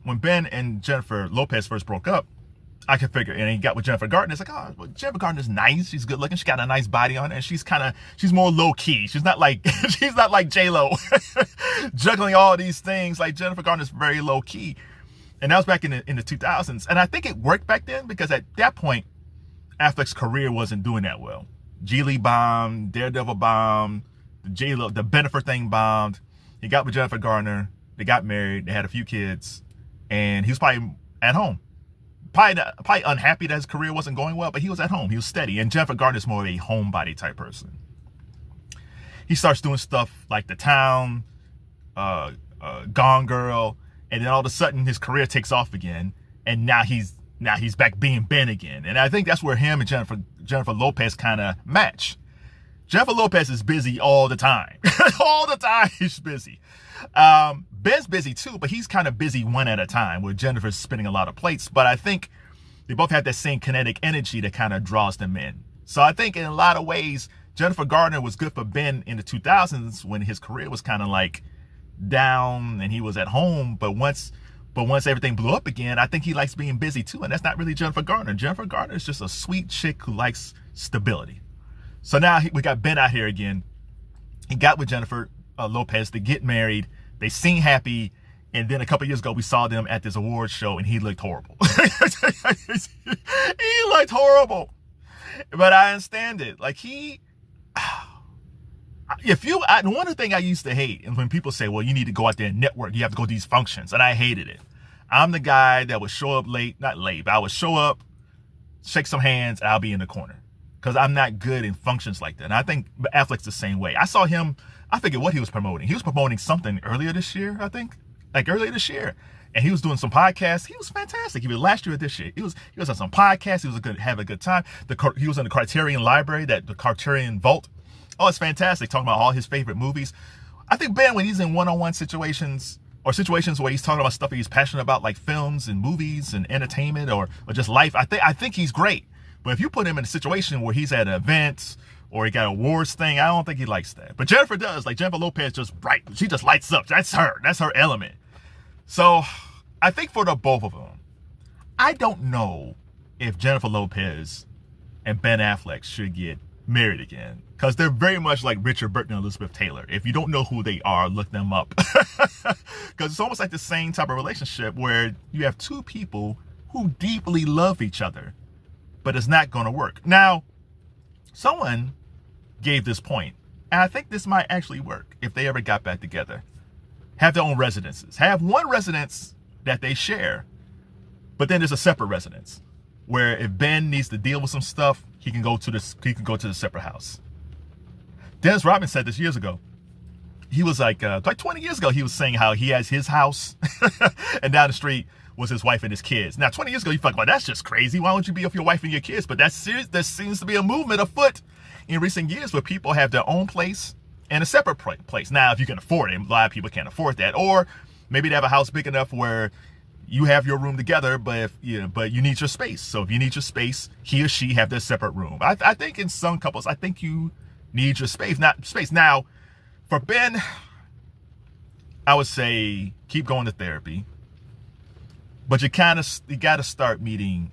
when Ben and Jennifer Lopez first broke up, I could figure, and he got with Jennifer Garner. It's like, oh, well, Jennifer Garner's nice. She's good looking. She got a nice body on her, and she's more low key. She's not like she's not like J-Lo juggling all these things. Like Jennifer Garner's very low key, and that was back in the 2000s. And I think it worked back then because at that point, Affleck's career wasn't doing that well. Geely bombed, Daredevil bombed, the J-Lo, the Ben Affleck thing bombed. He got with Jennifer Garner. They got married. They had a few kids, and he was probably at home. Probably unhappy that his career wasn't going well, but he was at home. He was steady. And Jennifer Garner's more of a homebody type person. He starts doing stuff like The Town, Gone Girl, and then all of a sudden his career takes off again, and now he's back being Ben again. And I think that's where him and Jennifer Lopez kind of match. Jennifer Lopez is busy all the time. All the time he's busy. Ben's busy too, but he's kind of busy one at a time, where Jennifer's spinning a lot of plates. But I think they both have that same kinetic energy that kind of draws them in. So I think in a lot of ways, Jennifer Garner was good for Ben in the 2000s when his career was kind of like down and he was at home. But once everything blew up again, I think he likes being busy too. And that's not really Jennifer Garner. Jennifer Garner is just a sweet chick who likes stability. So now we got Ben out here again. He got with Jennifer Lopez to get married. They seem happy, and then a couple years ago we saw them at this awards show, and he looked horrible. He looked horrible, but I understand it. Like one thing I used to hate, and when people say, "Well, you need to go out there and network, you have to go to these functions," and I hated it. I'm the guy that would show up late, not late, but I would show up, shake some hands, and I'll be in the corner because I'm not good in functions like that. And I think Affleck's the same way. I saw him. I forget what he was promoting. He was promoting something earlier this year, I think. Like earlier this year. And he was doing some podcasts. He was fantastic. He was last year or this year. He was on some podcasts. He was having a good time. He was in the Criterion Library, the Criterion Vault. Oh, it's fantastic. Talking about all his favorite movies. I think Ben, when he's in one-on-one situations or situations where he's talking about stuff that he's passionate about, like films and movies and entertainment or just life, I think he's great. But if you put him in a situation where he's at an event or he got an awards thing, I don't think he likes that. But Jennifer does. Like Jennifer Lopez just bright. She just lights up. That's her. That's her element. So I think for the both of them, I don't know if Jennifer Lopez and Ben Affleck should get married again. Because they're very much like Richard Burton and Elizabeth Taylor. If you don't know who they are, look them up. Because it's almost like the same type of relationship where you have two people who deeply love each other, but it's not going to work. Now, someone gave this point, and I think this might actually work if they ever got back together. Have their own residences. Have one residence that they share, but then there's a separate residence where if Ben needs to deal with some stuff, he can go to the separate house. Dennis Rodman said this years ago. He was like 20 years ago, he was saying how he has his house and down the street was his wife and his kids. Now, 20 years ago, you thought, well, that's just crazy. Why don't you be with your wife and your kids? But there seems to be a movement afoot in recent years where people have their own place and a separate place. Now, if you can afford it, a lot of people can't afford that. Or maybe they have a house big enough where you have your room together, but you need your space. So if you need your space, he or she have their separate room. I think in some couples, I think you need your space, not space. Now, for Ben, I would say keep going to therapy. But you got to start meeting.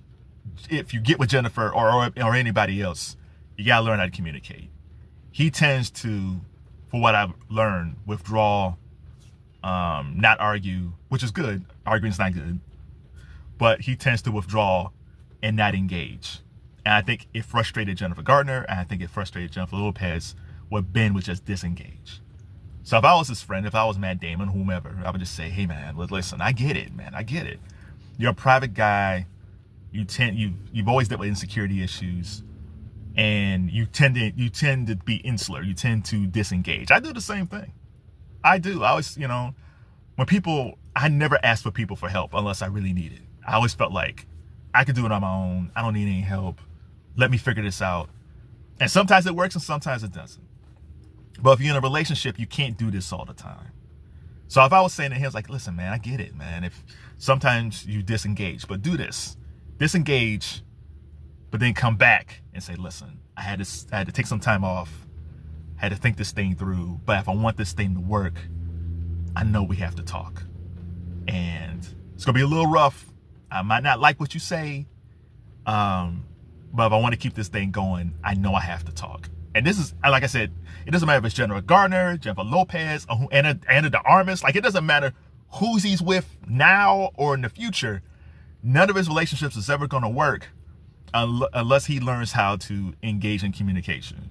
If you get with Jennifer or anybody else, you got to learn how to communicate. He tends to, for what I've learned, withdraw, not argue, which is good. Arguing's not good. But he tends to withdraw and not engage. And I think it frustrated Jennifer Garner, and I think it frustrated Jennifer Lopez, where Ben was just disengaged. So if I was his friend, if I was Matt Damon, whomever, I would just say, hey man, listen, I get it, man. I get it. You're a private guy. You've always dealt with insecurity issues, and you tend to be insular. You tend to disengage. I do the same thing. I do. I always, I never ask for people for help unless I really need it. I always felt like I could do it on my own. I don't need any help. Let me figure this out. And sometimes it works and sometimes it doesn't. But if you're in a relationship, you can't do this all the time. So if I was saying to him, like, listen, man, I get it, man. If sometimes you disengage, but do this. Disengage, but then come back and say, listen, I had to take some time off. I had to think this thing through. But if I want this thing to work, I know we have to talk. And It's gonna be a little rough. I might not like what you say, but if I want to keep this thing going, I know I have to talk. And this is, like I said, it doesn't matter if it's Garner, Jennifer Lopez, or Anna de Armas. Like, it doesn't matter who he's with now or in the future. None of his relationships is ever going to work unless he learns how to engage in communication.